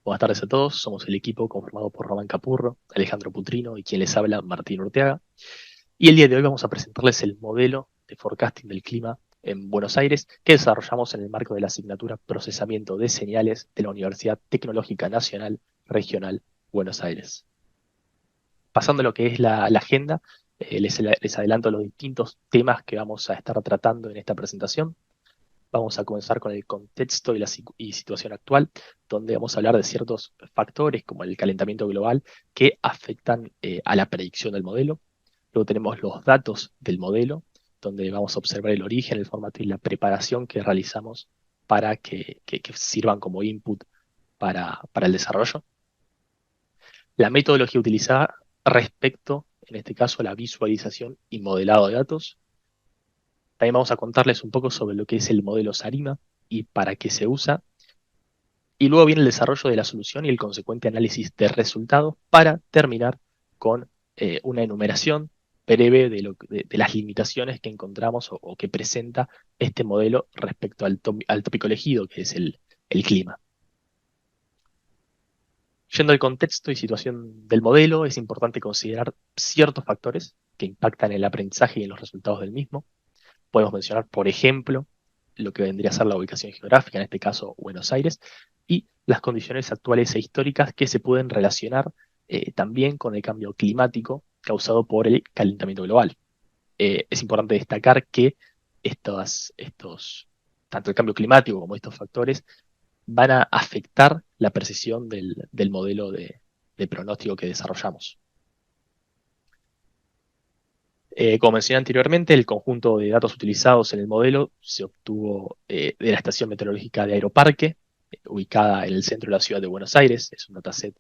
Buenas tardes a todos, somos el equipo conformado por Román Capurro, Alejandro Putrino y quien les habla, Martín Urteaga. Y el día de hoy vamos a presentarles el modelo de forecasting del clima en Buenos Aires que desarrollamos en el marco de la asignatura Procesamiento de Señales de la Universidad Tecnológica Nacional Regional Buenos Aires. Pasando a lo que es la agenda, les adelanto los distintos temas que vamos a estar tratando en esta presentación. Vamos a comenzar con el contexto y situación actual, donde vamos a hablar de ciertos factores como el calentamiento global que afectan a la predicción del modelo. Luego tenemos los datos del modelo, donde vamos a observar el origen, el formato y la preparación que realizamos para que sirvan como input para el desarrollo. La metodología utilizada respecto, en este caso, a la visualización y modelado de datos. También vamos a contarles un poco sobre lo que es el modelo SARIMA y para qué se usa. Y luego viene el desarrollo de la solución y el consecuente análisis de resultados para terminar con una enumeración breve de las limitaciones que encontramos o que presenta este modelo respecto al tópico elegido, que es el clima. Yendo al contexto y situación del modelo, es importante considerar ciertos factores que impactan en el aprendizaje y en los resultados del mismo. Podemos mencionar, por ejemplo, lo que vendría a ser la ubicación geográfica, en este caso Buenos Aires, y las condiciones actuales e históricas que se pueden relacionar también con el cambio climático causado por el calentamiento global. Es importante destacar que tanto el cambio climático como estos factores van a afectar la precisión del modelo de pronóstico que desarrollamos. Como mencioné anteriormente, el conjunto de datos utilizados en el modelo se obtuvo de la Estación Meteorológica de Aeroparque, ubicada en el centro de la ciudad de Buenos Aires. Es un dataset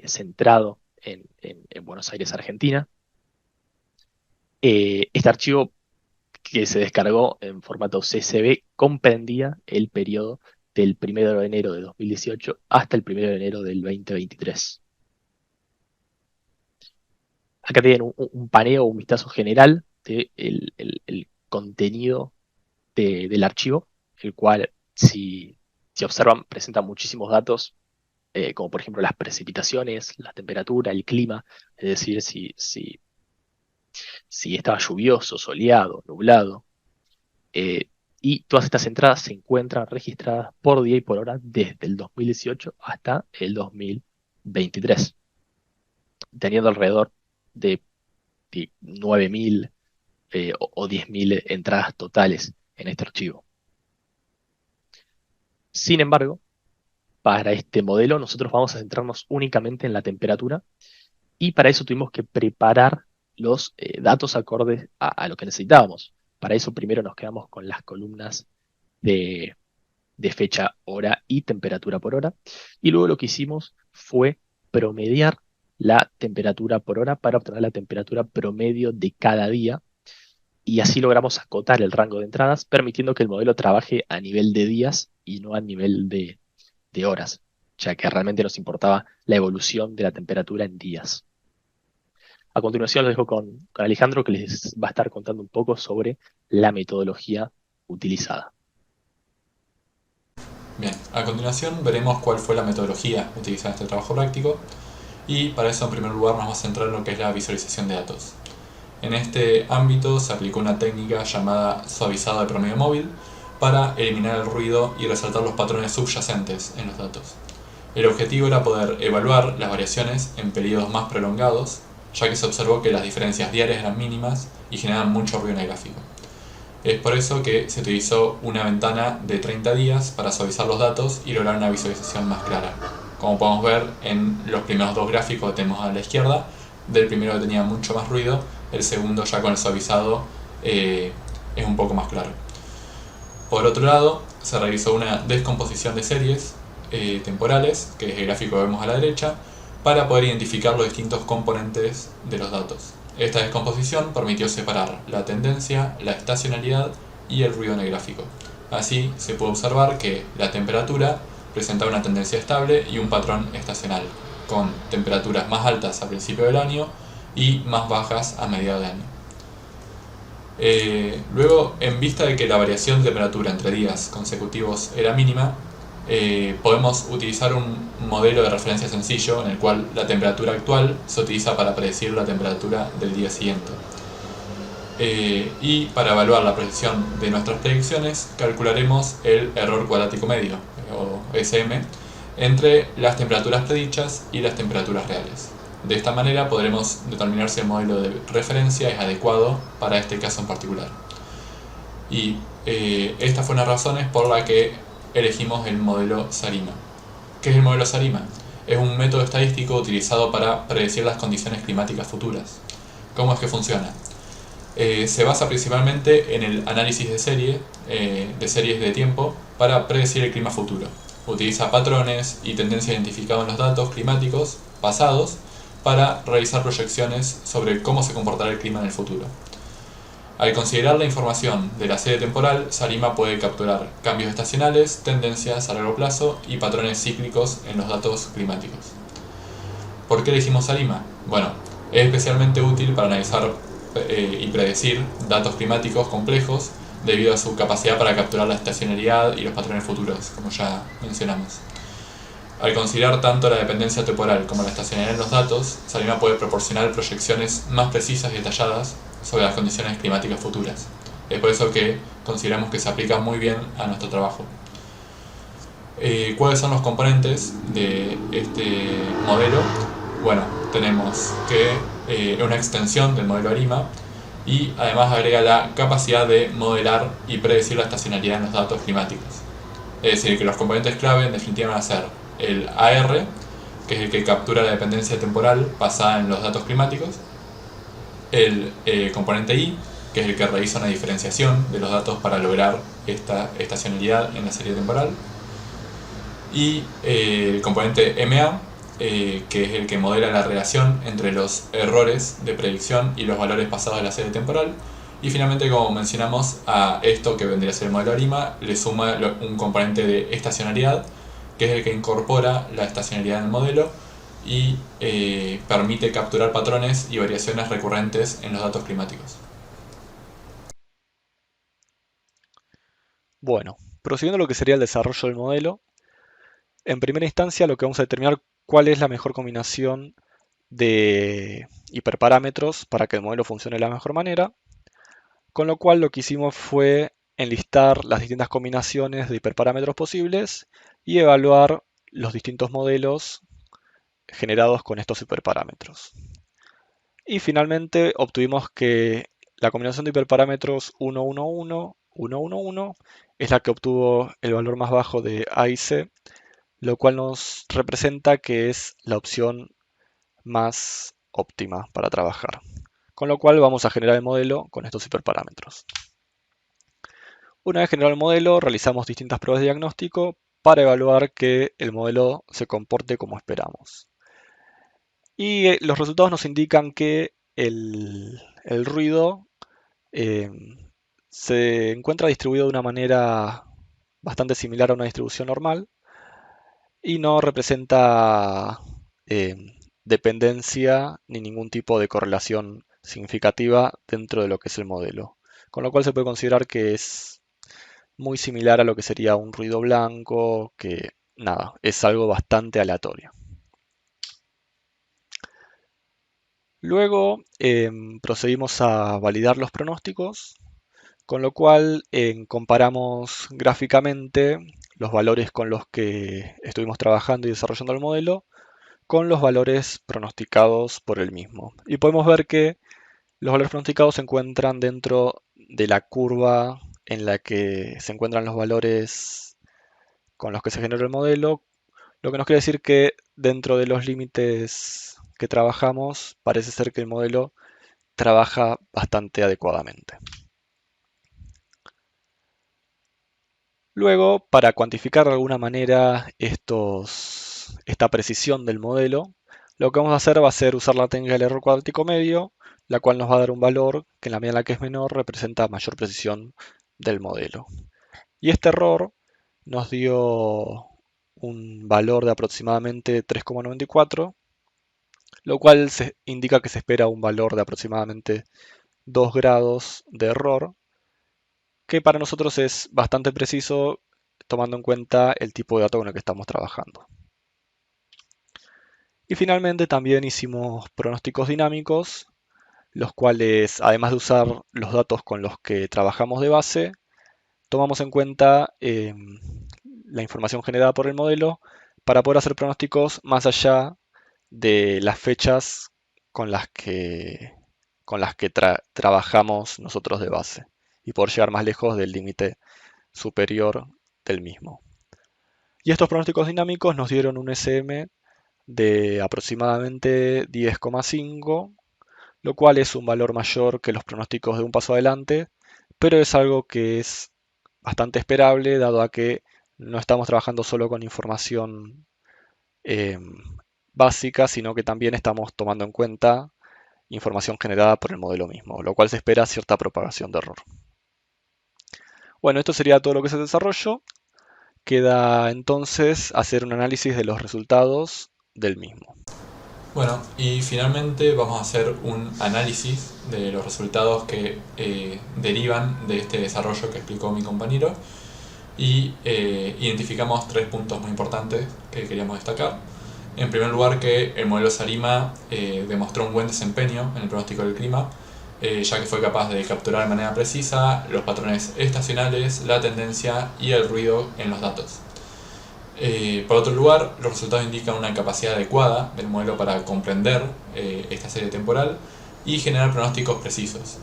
centrado en Buenos Aires, Argentina. Este archivo que se descargó en formato CSV comprendía el periodo del 1 de enero de 2018 hasta el 1 de enero del 2023. Acá tienen un paneo, un vistazo general del el contenido del archivo, el cual, si observan, presenta muchísimos datos, como por ejemplo las precipitaciones, la temperatura, el clima, es decir, si estaba lluvioso, soleado, nublado. Y todas estas entradas se encuentran registradas por día y por hora desde el 2018 hasta el 2023, teniendo alrededor de 9.000 o 10.000 entradas totales en este archivo. Sin embargo, para este modelo nosotros vamos a centrarnos únicamente en la temperatura y para eso tuvimos que preparar los datos acordes a lo que necesitábamos. Para eso primero nos quedamos con las columnas de, de fecha, hora y temperatura por hora. Y luego lo que hicimos fue promediar la temperatura por hora para obtener la temperatura promedio de cada día. Y así logramos acotar el rango de entradas, permitiendo que el modelo trabaje a nivel de días y no a nivel de horas, ya que realmente nos importaba la evolución de la temperatura en días. A continuación los dejo con Alejandro, que les va a estar contando un poco sobre la metodología utilizada. Bien, a continuación veremos cuál fue la metodología utilizada en este trabajo práctico y para eso en primer lugar nos vamos a centrar en lo que es la visualización de datos. En este ámbito se aplicó una técnica llamada suavizado de promedio móvil para eliminar el ruido y resaltar los patrones subyacentes en los datos. El objetivo era poder evaluar las variaciones en periodos más prolongados, ya que se observó que las diferencias diarias eran mínimas y generaban mucho ruido en el gráfico. Es por eso que se utilizó una ventana de 30 días para suavizar los datos y lograr una visualización más clara. Como podemos ver en los primeros dos gráficos que tenemos a la izquierda, del primero que tenía mucho más ruido, el segundo ya con el suavizado es un poco más claro. Por otro lado, se realizó una descomposición de series temporales, que es el gráfico que vemos a la derecha, para poder identificar los distintos componentes de los datos. Esta descomposición permitió separar la tendencia, la estacionalidad y el ruido en el gráfico. Así se puede observar que la temperatura presenta una tendencia estable y un patrón estacional, con temperaturas más altas a principio del año y más bajas a mediados de año. Luego, en vista de que la variación de temperatura entre días consecutivos era mínima, podemos utilizar un modelo de referencia sencillo en el cual la temperatura actual se utiliza para predecir la temperatura del día siguiente. Y para evaluar la precisión de nuestras predicciones calcularemos el error cuadrático medio, o SM, entre las temperaturas predichas y las temperaturas reales. De esta manera podremos determinar si el modelo de referencia es adecuado para este caso en particular. Y estas fueron las razones por las que elegimos el modelo SARIMA. ¿Qué es el modelo SARIMA? Es un método estadístico utilizado para predecir las condiciones climáticas futuras. ¿Cómo es que funciona? Se basa principalmente en el análisis de series de tiempo para predecir el clima futuro. Utiliza patrones y tendencias identificados en los datos climáticos pasados para realizar proyecciones sobre cómo se comportará el clima en el futuro. Al considerar la información de la serie temporal, SARIMA puede capturar cambios estacionales, tendencias a largo plazo y patrones cíclicos en los datos climáticos. ¿Por qué elegimos SARIMA? Bueno, es especialmente útil para analizar y predecir datos climáticos complejos debido a su capacidad para capturar la estacionalidad y los patrones futuros, como ya mencionamos. Al considerar tanto la dependencia temporal como la estacionalidad en los datos, SARIMA puede proporcionar proyecciones más precisas y detalladas sobre las condiciones climáticas futuras. Es por eso que consideramos que se aplica muy bien a nuestro trabajo. ¿Cuáles son los componentes de este modelo? Bueno, tenemos que una extensión del modelo ARIMA y además agrega la capacidad de modelar y predecir la estacionalidad en los datos climáticos. Es decir, que los componentes clave en definitiva van a ser el AR, que es el que captura la dependencia temporal basada en los datos climáticos, el componente I, que es el que realiza una diferenciación de los datos para lograr esta estacionalidad en la serie temporal, y el componente MA, que es el que modela la relación entre los errores de predicción y los valores pasados de la serie temporal. Y finalmente, como mencionamos, a esto que vendría a ser el modelo ARIMA le suma un componente de estacionalidad, que es el que incorpora la estacionalidad en el modelo y permite capturar patrones y variaciones recurrentes en los datos climáticos. Bueno, procediendo a lo que sería el desarrollo del modelo, en primera instancia lo que vamos a determinar cuál es la mejor combinación de hiperparámetros para que el modelo funcione de la mejor manera, con lo cual lo que hicimos fue enlistar las distintas combinaciones de hiperparámetros posibles y evaluar los distintos modelos generados con estos hiperparámetros. Y finalmente obtuvimos que la combinación de hiperparámetros 1, 1, 1, 1, 1, 1 es la que obtuvo el valor más bajo de A y C, lo cual nos representa que es la opción más óptima para trabajar. Con lo cual vamos a generar el modelo con estos hiperparámetros. Una vez generado el modelo, realizamos distintas pruebas de diagnóstico para evaluar que el modelo se comporte como esperamos. Y los resultados nos indican que el ruido se encuentra distribuido de una manera bastante similar a una distribución normal y no representa eh, dependencia ni ningún tipo de correlación significativa dentro de lo que es el modelo. Con lo cual se puede considerar que es muy similar a lo que sería un ruido blanco, que nada, es algo bastante aleatorio. Luego procedimos a validar los pronósticos, con lo cual comparamos gráficamente los valores con los que estuvimos trabajando y desarrollando el modelo con los valores pronosticados por el mismo. Y podemos ver que los valores pronosticados se encuentran dentro de la curva en la que se encuentran los valores con los que se generó el modelo, lo que nos quiere decir que dentro de los límites que trabajamos parece ser que el modelo trabaja bastante adecuadamente. Luego, para cuantificar de alguna manera esta precisión del modelo, lo que vamos a hacer va a ser usar la técnica del error cuadrático medio, la cual nos va a dar un valor que en la medida en la que es menor representa mayor precisión del modelo. Y este error nos dio un valor de aproximadamente 3,94, lo cual indica que se espera un valor de aproximadamente 2 grados de error, que para nosotros es bastante preciso tomando en cuenta el tipo de dato con el que estamos trabajando. Y finalmente también hicimos pronósticos dinámicos, los cuales, además de usar los datos con los que trabajamos de base, tomamos en cuenta la información generada por el modelo para poder hacer pronósticos más allá de las fechas con las que trabajamos nosotros de base y poder llegar más lejos del límite superior del mismo. Y estos pronósticos dinámicos nos dieron un SM de aproximadamente 10,5, lo cual es un valor mayor que los pronósticos de un paso adelante, pero es algo que es bastante esperable dado a que no estamos trabajando solo con información eh, básica, sino que también estamos tomando en cuenta información generada por el modelo mismo, lo cual se espera cierta propagación de error. Bueno, esto sería todo lo que es el desarrollo. Queda entonces hacer un análisis de los resultados del mismo. Bueno, y finalmente vamos a hacer un análisis de los resultados que derivan de este desarrollo que explicó mi compañero y identificamos 3 puntos muy importantes que queríamos destacar. En primer lugar, que el modelo Sarima demostró un buen desempeño en el pronóstico del clima, ya que fue capaz de capturar de manera precisa los patrones estacionales, la tendencia y el ruido en los datos. Por otro lugar, los resultados indican una capacidad adecuada del modelo para comprender esta serie temporal y generar pronósticos precisos.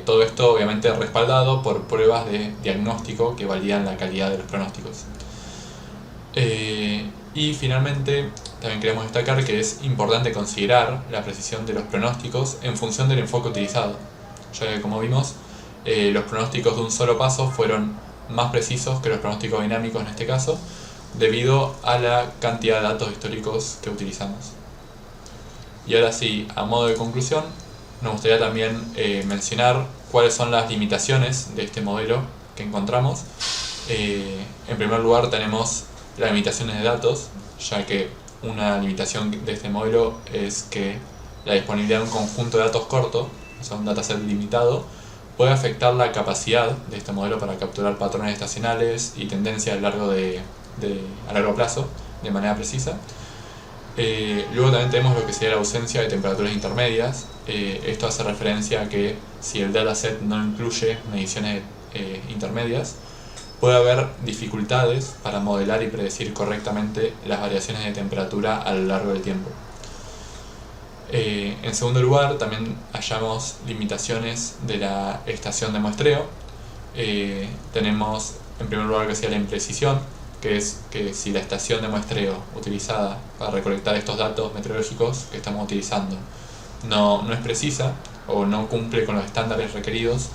Todo esto obviamente respaldado por pruebas de diagnóstico que validan la calidad de los pronósticos. Y finalmente también queremos destacar que es importante considerar la precisión de los pronósticos en función del enfoque utilizado, ya que como vimos los pronósticos de un solo paso fueron más precisos que los pronósticos dinámicos en este caso, debido a la cantidad de datos históricos que utilizamos. Y ahora sí, a modo de conclusión, nos gustaría también mencionar cuáles son las limitaciones de este modelo que encontramos. En primer lugar tenemos las limitaciones de datos, ya que una limitación de este modelo es que la disponibilidad de un conjunto de datos corto, o sea un dataset limitado, puede afectar la capacidad de este modelo para capturar patrones estacionales y tendencias a largo plazo de manera precisa. Luego también tenemos lo que sería la ausencia de temperaturas intermedias. Esto hace referencia a que si el dataset no incluye mediciones intermedias, puede haber dificultades para modelar y predecir correctamente las variaciones de temperatura a lo largo del tiempo. En segundo lugar, también hallamos limitaciones de la estación de muestreo. Tenemos en primer lugar que sea la imprecisión, que es que si la estación de muestreo utilizada para recolectar estos datos meteorológicos que estamos utilizando no es precisa o no cumple con los estándares requeridos,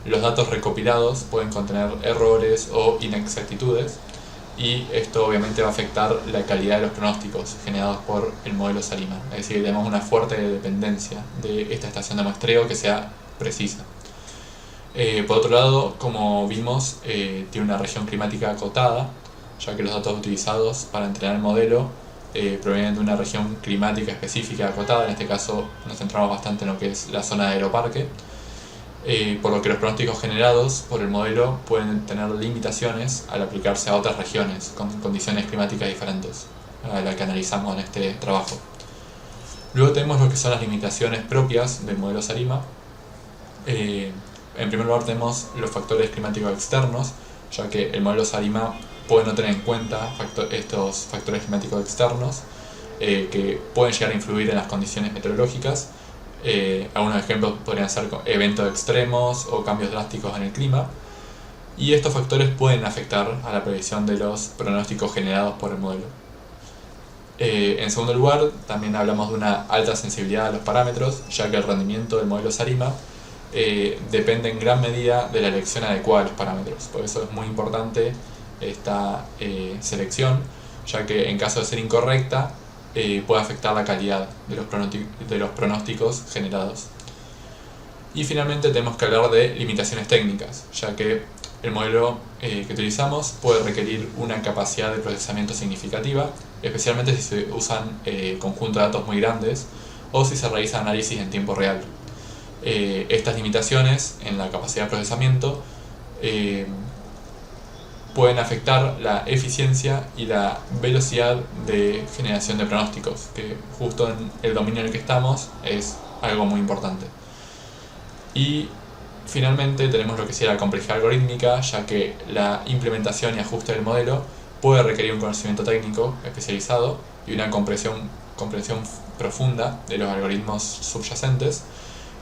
los datos recopilados pueden contener errores o inexactitudes y esto obviamente va a afectar la calidad de los pronósticos generados por el modelo Sarima. Es decir, tenemos una fuerte dependencia de esta estación de muestreo que sea precisa. Por otro lado, como vimos, tiene una región climática acotada, ya que los datos utilizados para entrenar el modelo provienen de una región climática específica acotada. En este caso nos centramos bastante en lo que es la zona de Aeroparque, por lo que los pronósticos generados por el modelo pueden tener limitaciones al aplicarse a otras regiones con condiciones climáticas diferentes a las que analizamos en este trabajo. Luego tenemos lo que son las limitaciones propias del modelo Sarima. En primer lugar tenemos los factores climáticos externos, ya que el modelo Sarima puede no tener en cuenta estos factores climáticos externos que pueden llegar a influir en las condiciones meteorológicas. Algunos ejemplos podrían ser eventos extremos o cambios drásticos en el clima, y estos factores pueden afectar a la predicción de los pronósticos generados por el modelo. En segundo lugar, también hablamos de una alta sensibilidad a los parámetros, ya que el rendimiento del modelo Sarima depende en gran medida de la elección adecuada de los parámetros. Por eso es muy importante esta selección, ya que en caso de ser incorrecta puede afectar la calidad de los pronósticos generados. Y finalmente tenemos que hablar de limitaciones técnicas, ya que el modelo que utilizamos puede requerir una capacidad de procesamiento significativa, especialmente si se usan conjuntos de datos muy grandes o si se realiza análisis en tiempo real. Estas limitaciones en la capacidad de procesamiento pueden afectar la eficiencia y la velocidad de generación de pronósticos, que justo en el dominio en el que estamos es algo muy importante. Y finalmente tenemos lo que sería la complejidad algorítmica, ya que la implementación y ajuste del modelo puede requerir un conocimiento técnico especializado y una comprensión profunda de los algoritmos subyacentes,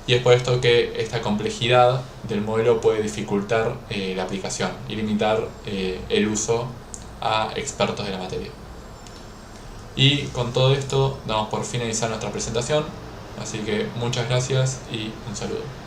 y es por esto que esta complejidad del modelo puede dificultar la aplicación y limitar el uso a expertos de la materia. Y con todo esto damos por finalizar nuestra presentación, así que muchas gracias y un saludo.